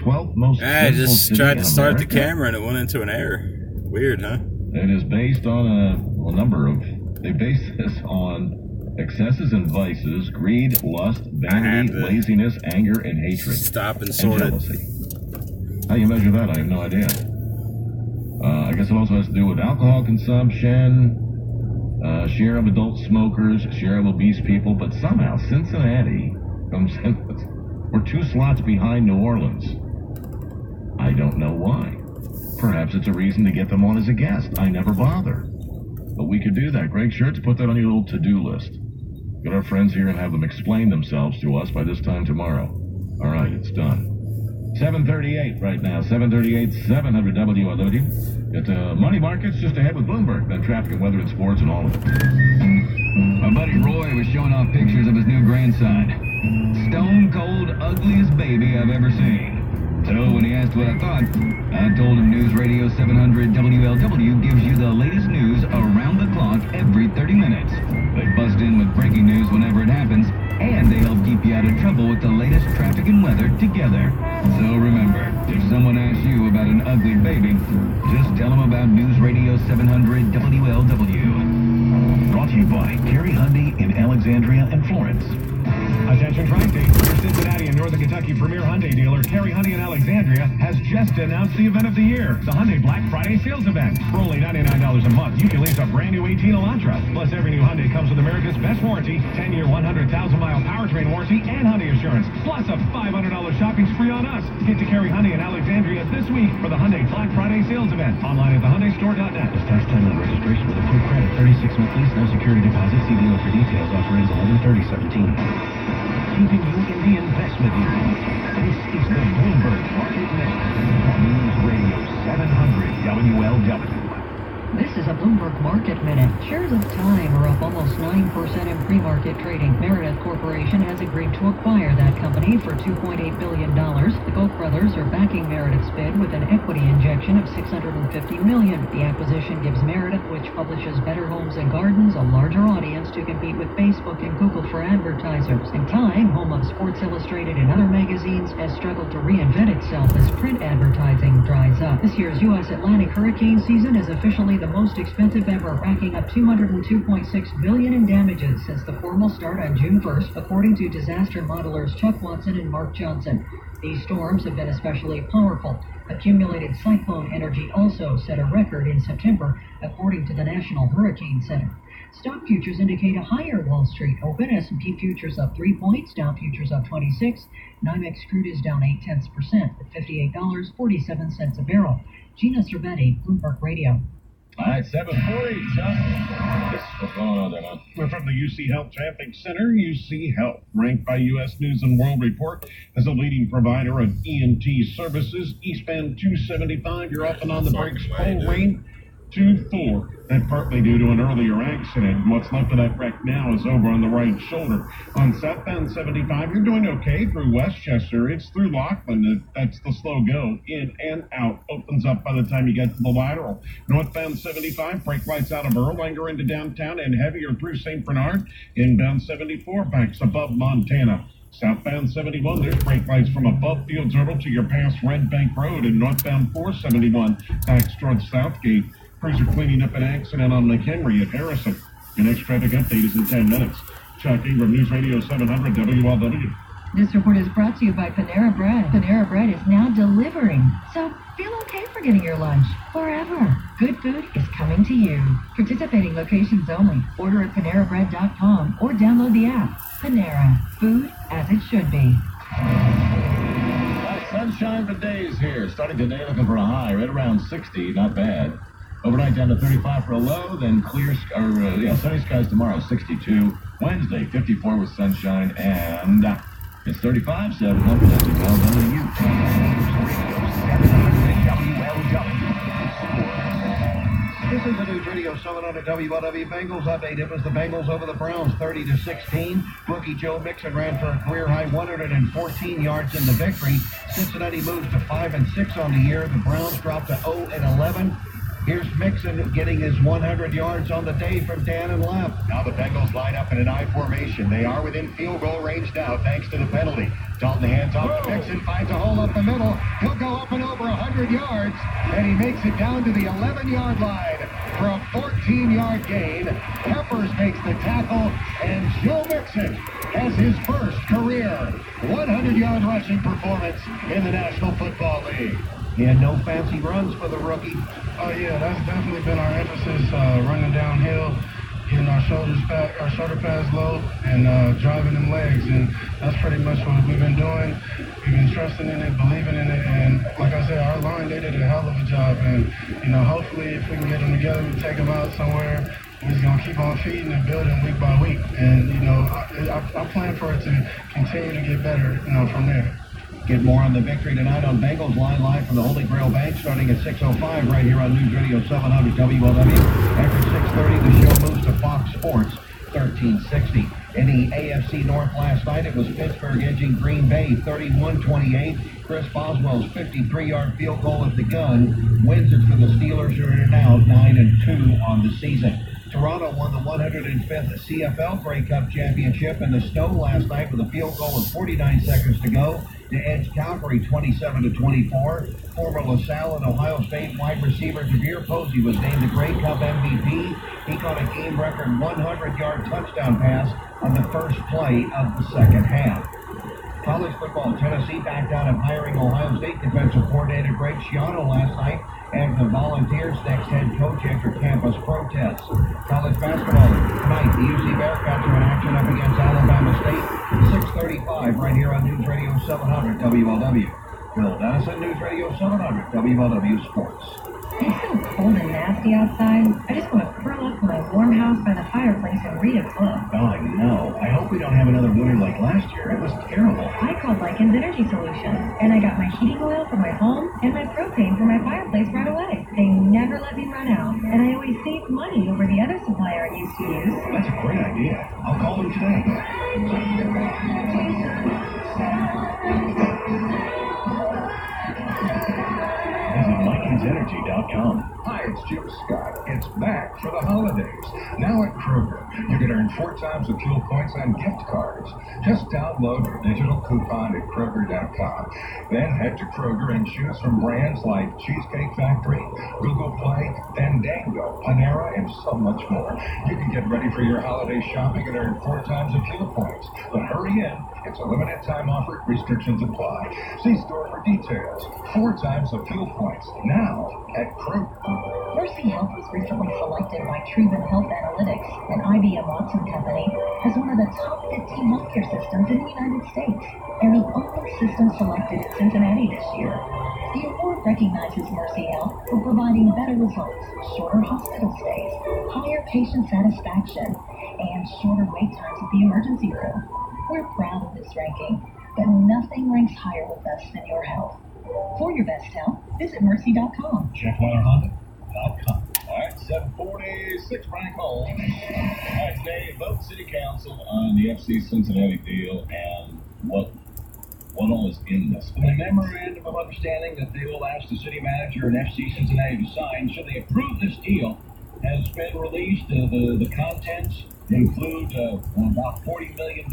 12th most I sinful just city tried in to start America? the camera and it went into an error. Weird, huh? It is based on a number of... They base this on excesses and vices, greed, lust, vanity, laziness, anger, and hatred. Stop and sort it. Jealousy. How you measure that, I have no idea. I guess it also has to do with alcohol consumption, share of adult smokers, share of obese people, but somehow Cincinnati comes in with... We're 2 slots behind New Orleans. I don't know why. Perhaps it's a reason to get them on as a guest. I never bother. But we could do that. Greg Schertz, put that on your little to-do list. Get our friends here and have them explain themselves to us by this time tomorrow. All right, it's done. 7:38 right now. 7:38, 700 WLW. It's Money Markets just ahead with Bloomberg. Then traffic and weather and sports and all of it. My buddy Roy was showing off pictures of his new grandson. Stone cold ugliest baby I've ever seen. So when he asked what I thought, I told him News Radio 700 WLW gives you the latest news around the clock every 30 minutes. They bust in with breaking news whenever it happens, and they help keep you out of trouble with the latest traffic and weather together. So remember, if someone asks you about an ugly baby, just tell them about News Radio 700 WLW. Brought to you by Kerry Hyundai in Alexandria and Florence. Attention Tri-State, your Cincinnati and Northern Kentucky premier Hyundai dealer, Kerry Hyundai in Alexandria, has just announced the event of the year, the Hyundai Black Friday sales event. For only $99 a month, you can lease a brand new 18 Elantra. Plus, every new Hyundai comes with America's best warranty, 10-year, 100,000-mile powertrain warranty, and Hyundai insurance. Plus, a $500 shopping spree on us. Get to Kerry Hyundai in Alexandria this week for the Hyundai Black Friday sales event. Online at thehyundaistore.net. This tax time and registration with approved credit, 36-month lease, no security deposit. See dealer for details. Offer ends 11/30/17. Keeping you in the investment mood. This is the Bloomberg Market Minute on News Radio 700 WLW. This is a Bloomberg Market Minute. Shares of Time are up almost 9% in pre-market trading. Meredith Corporation has agreed to acquire that company for $2.8 billion. The Koch brothers are backing Meredith's bid with an equity injection of $650 million. The acquisition gives Meredith, which publishes Better Homes and Gardens, a larger audience to compete with Facebook and Google for advertisers. And Time, home of Sports Illustrated and other magazines, has struggled to reinvent itself as print advertising dries up. This year's U.S. Atlantic hurricane season is officially the most expensive ever, racking up $202.6 billion in damages since the formal start on June 1st, according to disaster modelers Chuck Watson and Mark Johnson. These storms have been especially powerful. Accumulated cyclone energy also set a record in September, according to the National Hurricane Center. Stock futures indicate a higher Wall Street open. S&P futures up 3 points, Dow futures up 26. NYMEX crude is down 0.8% at $58.47 a barrel. Gina Cervetti, Bloomberg Radio. All right, 7:40. What's going on there, man? We're from the UC Health Traffic Center. UC Health, ranked by U.S. News and World Report as a leading provider of ENT services. Eastbound 275, you're off and on the brakes. Full lane 2-4. That partly due to an earlier accident. What's left of that wreck now is over on the right shoulder. On southbound 75, you're doing okay through Westchester. It's through Laughlin. That's the slow go. In and out. Opens up by the time you get to the lateral. Northbound 75, brake lights out of Erlanger into downtown and heavier through St. Bernard. Inbound 74, backs above Montana. Southbound 71, there's brake lights from above Fields Hurdle to your past Red Bank Road. And northbound 471, backs towards Southgate. Crews are cleaning up an accident on McHenry at Harrison. Your next traffic update is in 10 minutes. Chuck Ingram, News Radio 700 WLW. This report is brought to you by Panera Bread. Panera Bread is now delivering, so feel okay for getting your lunch wherever. Good food is coming to you. Participating locations only. Order at PaneraBread.com or download the app. Panera. Food as it should be. Sunshine for days here. Starting today, looking for a high right around 60. Not bad. Overnight down to 35 for a low, then sunny skies tomorrow, 62. Wednesday, 54 with sunshine, and it's 35, 700 WLW. This is the News Radio 700 WLW Bengals update. It was the Bengals over the Browns 30-16. Rookie Joe Mixon ran for a career-high 114 yards in the victory. Cincinnati moves to 5-6 on the year. The Browns dropped to 0-11. Here's Mixon getting his 100 yards on the day from Dan and left. Now the Bengals line up in an I formation. They are within field goal range now, thanks to the penalty. Dalton hands off to Mixon, finds a hole up the middle. He'll go up and over 100 yards, and he makes it down to the 11-yard line for a 14-yard gain. Peppers makes the tackle, and Joe Mixon has his first career 100-yard rushing performance in the National Football League. He had no fancy runs for the rookie. Oh yeah, that's definitely been our emphasis, running downhill, getting our shoulder pads low, and driving them legs, and that's pretty much what we've been doing. We've been trusting in it, believing in it, and like I said, our line, they did a hell of a job, and hopefully if we can get them together, we take them out somewhere. We're just gonna keep on feeding and building week by week, and I plan for it to continue to get better, from there. Get more on the victory tonight on Bengals Line, live from the Holy Grail Bank, starting at 6:05 right here on News Radio 700 WLW. After 6:30, the show moves to Fox Sports 1360. In the AFC North last night, it was Pittsburgh edging Green Bay 31-28. Chris Boswell's 53-yard field goal at the gun wins it for the Steelers, who are now 9-2 on the season. Toronto won the 105th CFL Grey Cup championship in the snow last night with a field goal with 49 seconds to go to edge Calgary 27-24. Former LaSalle and Ohio State wide receiver Javier Posey was named the Grey Cup MVP. He caught a game record 100-yard touchdown pass on the first play of the second half. College football, Tennessee backed out of hiring Ohio State defensive coordinator Greg Schiano last night as the Volunteers' next head coach after campus protests. College basketball, tonight the UC Bearcats are in action up against Alabama State, 6:35 right here on News Radio 700 WLW. Bill Dennison, News Radio 700 WLW Sports. It's so cold and nasty outside. I just want to curl up in my warm house by the fireplace and read a book. Oh, I know. I hope we don't have another winter like last year. It was terrible. I called Lycans Energy Solutions, and I got my heating oil for my home and my propane for my fireplace right away. They never let me run out, and I always saved money over the other supplier I used to use. That's a great idea. I'll call them today. Visit LycansEnergy.com. Hi, it's Jim Scott. It's back for the holidays. Now at Kroger, you can earn 4 times the fuel points on gift cards. Just download your digital coupon at Kroger.com. Then head to Kroger and choose from brands like Cheesecake Factory, Google Play, Fandango, Panera, and so much more. You can get ready for your holiday shopping and earn 4 times the fuel points. But hurry in. It's a limited time offer. Restrictions apply. See store for details. 4 times the fuel points. Now at Kroger. Mercy Health was recently selected by Truven Health Analytics, an IBM Watson company, as one of the top 15 healthcare systems in the United States, and the only system selected in Cincinnati this year. The award recognizes Mercy Health for providing better results, shorter hospital stays, higher patient satisfaction, and shorter wait times at the emergency room. We're proud of this ranking, but nothing ranks higher with us than your health. For your best health, visit Mercy.com. JeffWeilerHonda.com. All right, 746, Brian Cole. All right, today, vote City Council on the FC Cincinnati deal and what all is in this. The memorandum of understanding that they will ask the city manager and FC Cincinnati to sign should they approve this deal has been released. The contents include about $40 million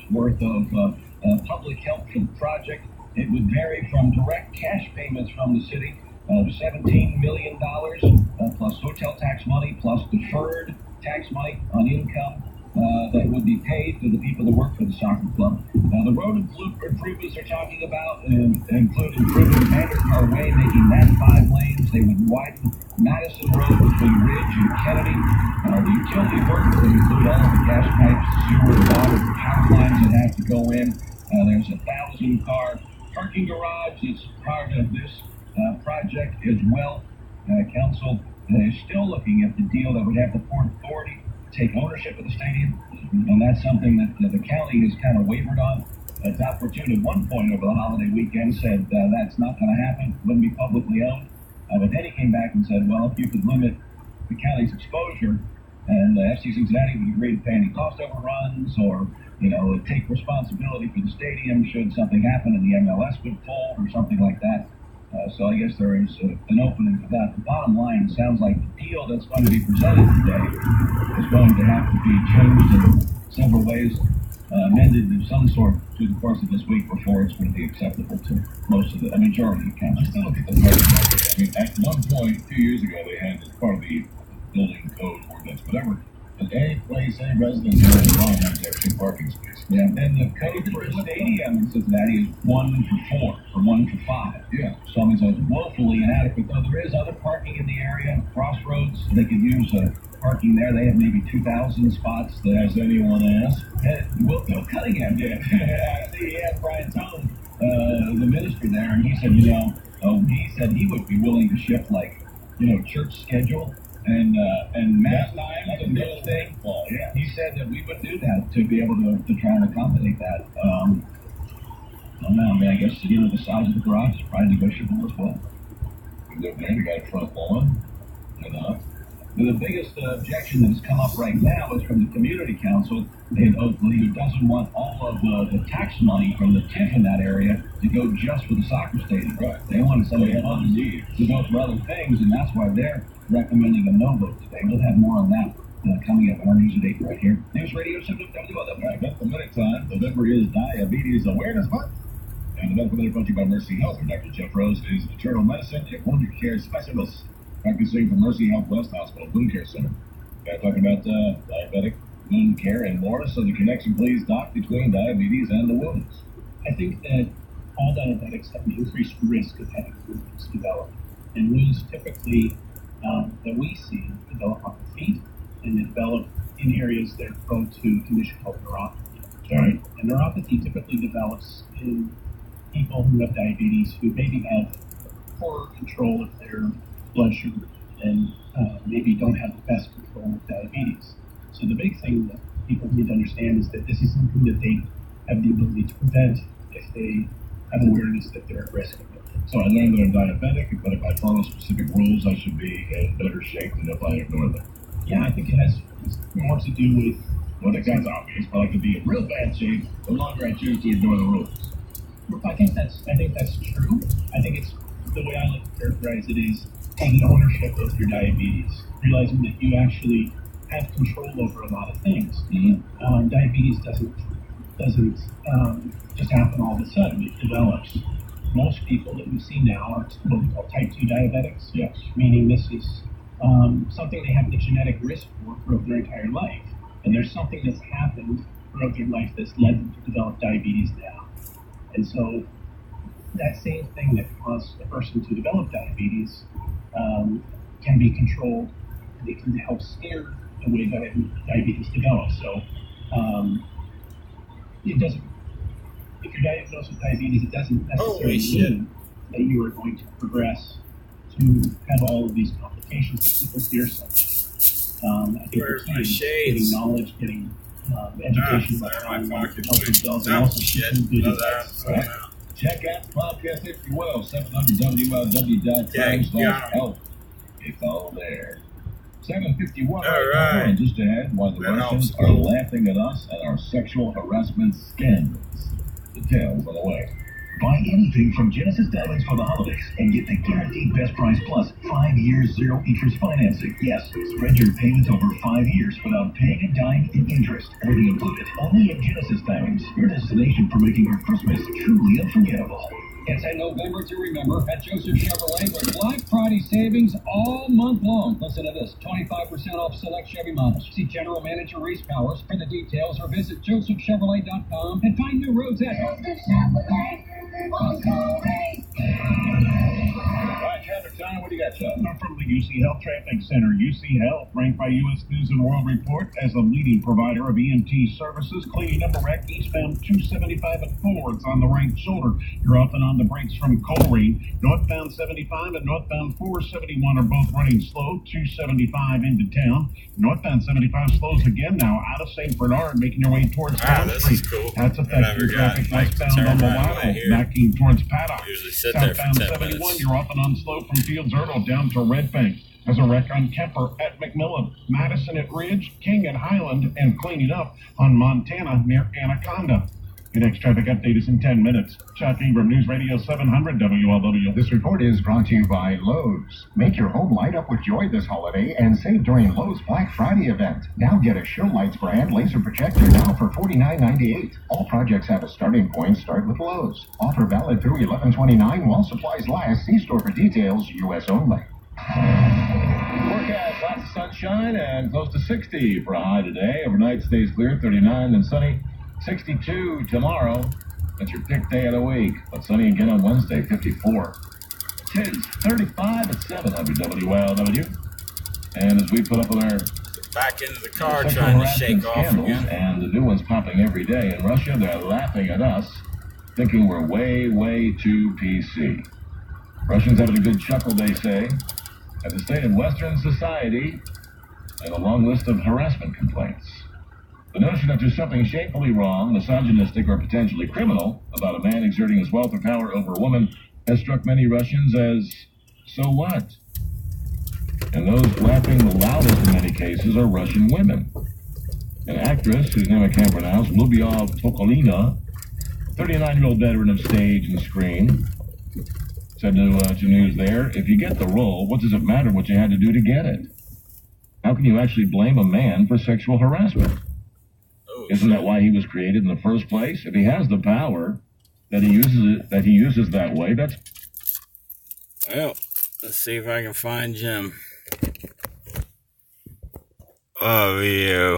worth of public help for the project. It would vary from direct cash payments from the city of $17 million, plus hotel tax money, plus deferred tax money on income that would be paid to the people that work for the soccer club. The road improvements they're talking about include improving Vandercar Way, making that 5 lanes. They would widen Madison Road between Ridge and Kennedy. The utility work would include all of the gas pipes, sewer, water, power lines that have to go in. There's a 1,000-car parking garage that's part of this project as well. Council is still looking at the deal that would have the Port Authority take ownership of the stadium, and that's something that the county has kind of wavered on. Dot Fortune at one point over the holiday weekend said that's not going to happen, wouldn't be publicly owned. But then he came back and said, well, if you could limit the county's exposure, and FC Cincinnati would agree to pay any cost overruns or take responsibility for the stadium should something happen and the MLS would fold or something like that. So I guess there is an opening for that. The bottom line sounds like the deal that's going to be presented today is going to have to be changed in several ways, amended of some sort through the course of this week before it's going to be acceptable to most of the majority of council. I still look at the budget. I mean, at one point, a few years ago, they had as part of the building code ordinance, whatever, that any place, any residence in the law has to have 2 parking spaces. Yeah, and the code for a stadium in Cincinnati is 1 for 4, or 1 for 5. Yeah. So I mean, so it's woefully inadequate. Though there is other parking in the area, Crossroads, they could use parking there. They have maybe 2,000 spots. Has anyone asked? Will Cunningham did. He had Brian Tone, the minister there, and he said, he said he would be willing to shift church schedule and mass times and this thing. Well, yeah. He said that we would do that to be able to try and accommodate that. I guess the size of the garage is probably negotiable as well. You got a front lawn, enough. The biggest objection that's come up right now is from the community council in Oakley, who doesn't want all of the tax money from the TIF in that area to go just for the soccer stadium. Right. They want some of the funds to go for other things, and that's why they're recommending a no vote today. We'll have more on that coming up in our news at 8 right here. News Radio 7WW. Right, but the minute time, November is Diabetes Awareness Month. And the medical minute brought to you by Mercy Health, where Dr. Jeff Rose is an internal medicine and wound care specialist, practicing from Mercy Health West Hospital Wound Care Center. Talking about diabetic wound care and more. So the connection, please, Doc, between diabetes and the wounds. I think that all diabetics have an increased risk of having wounds develop. And wounds typically that we see develop on the feet, and they develop in areas that are prone to a condition called neuropathy. All right. And neuropathy typically develops in people who have diabetes who maybe have poor control of their blood sugar and maybe don't have the best control of diabetes. So the big thing that people need to understand is that this is something that they have the ability to prevent if they have awareness that they're at risk of it. So I learned that I'm diabetic, but if I follow specific rules, I should be in better shape than if I ignore them. Yeah, I think it has more to do with... Well, that's obvious, but I could be in real bad shape the longer I choose to ignore the rules. I think that's true. I think it's the way I like to characterize it is taking ownership of your diabetes, realizing that you actually have control over a lot of things. Mm-hmm. Diabetes doesn't just happen all of a sudden. It develops. Most people that we see now are what we call type 2 diabetics. Yes. Meaning this is something they have the genetic risk for throughout their entire life. And there's something that's happened throughout their life that's led them to develop diabetes now. And so that same thing that caused a person to develop diabetes can be controlled. It can help steer the way diabetes develops. So it doesn't, if you're diagnosed with diabetes, it doesn't necessarily mean that you are going to progress to have all of these complications that people fear such. I think Where's the my key is shades? getting knowledge, getting education about how to help themselves, and also keeping good advice. Right. Check out the podcast if you will, 700WLW.com/help. It's all there. 7:51 right. Just ahead, while the Russians are laughing at us and our sexual harassment scandals. Details on the way. Buy anything from Genesis Diamonds for the holidays and get the guaranteed best price plus 5 years zero interest financing. Yes, spread your payments over 5 years without paying a dime in interest. Everything included. Only at Genesis Diamonds, your destination for making your Christmas truly unforgettable. It's a November to remember at Joseph Chevrolet with Black Friday savings all month long. Listen to this, 25% off select Chevy models. See General Manager Reese Powers for the details or visit josephchevrolet.com and find new roads at Joseph Chevrolet. All right, traffic time, what do you got, Chuck? From the UC Health Traffic Center. UC Health, ranked by U.S. News and World Report as a leading provider of EMT services, cleaning up a wreck eastbound 275 at Ford's on the right shoulder. You're often on the brakes from Coleraine. Northbound 75 and northbound 471 are both running slow. 275 into town. Northbound 75 slows again now out of St. Bernard, making your way towards Town this Street. is cool. That's affecting traffic westbound on Milano, backing towards Paddock. Usually sit there for Southbound 10 71, minutes. you're often on slow from Fields Erdel down to Red Bank. There's a wreck on Kemper at McMillan, Madison at Ridge, King at Highland, and cleaning up on Montana near Anaconda. Your next traffic update is in 10 minutes. Chuck Ingram, News Radio 700 WLW. This report is brought to you by Lowe's. Make your home light up with joy this holiday and save during Lowe's Black Friday event. Now get a Show Lights brand laser projector now for $49.98. All projects have a starting point. Start with Lowe's. Offer valid through 11/29 while supplies last. See store for details. U.S. only. Forecast, lots of sunshine and close to 60 for a high today. Overnight stays clear, 39 and sunny. 62 tomorrow. That's your pick day of the week. But sunny again on Wednesday, 54. Kids, 35 at 7 WWLW. And as we put up with our Back into the car trying to shake off again. And the new ones popping every day in Russia, they're laughing at us, thinking we're way, way too PC. Russians having a good chuckle, they say, at the state of Western society and a long list of harassment complaints. The notion that there's something shamefully wrong, misogynistic, or potentially criminal about a man exerting his wealth or power over a woman has struck many Russians as, so what? And those laughing the loudest in many cases are Russian women. An actress, whose name I can't pronounce, Lyubov Tokolina, 39-year-old veteran of stage and screen, said to News there, if you get the role, what does it matter what you had to do to get it? How can you actually blame a man for sexual harassment? Isn't that why he was created in the first place? If he has the power that he uses that way, that's... Well, let's see if I can find Jim. Oh, yeah.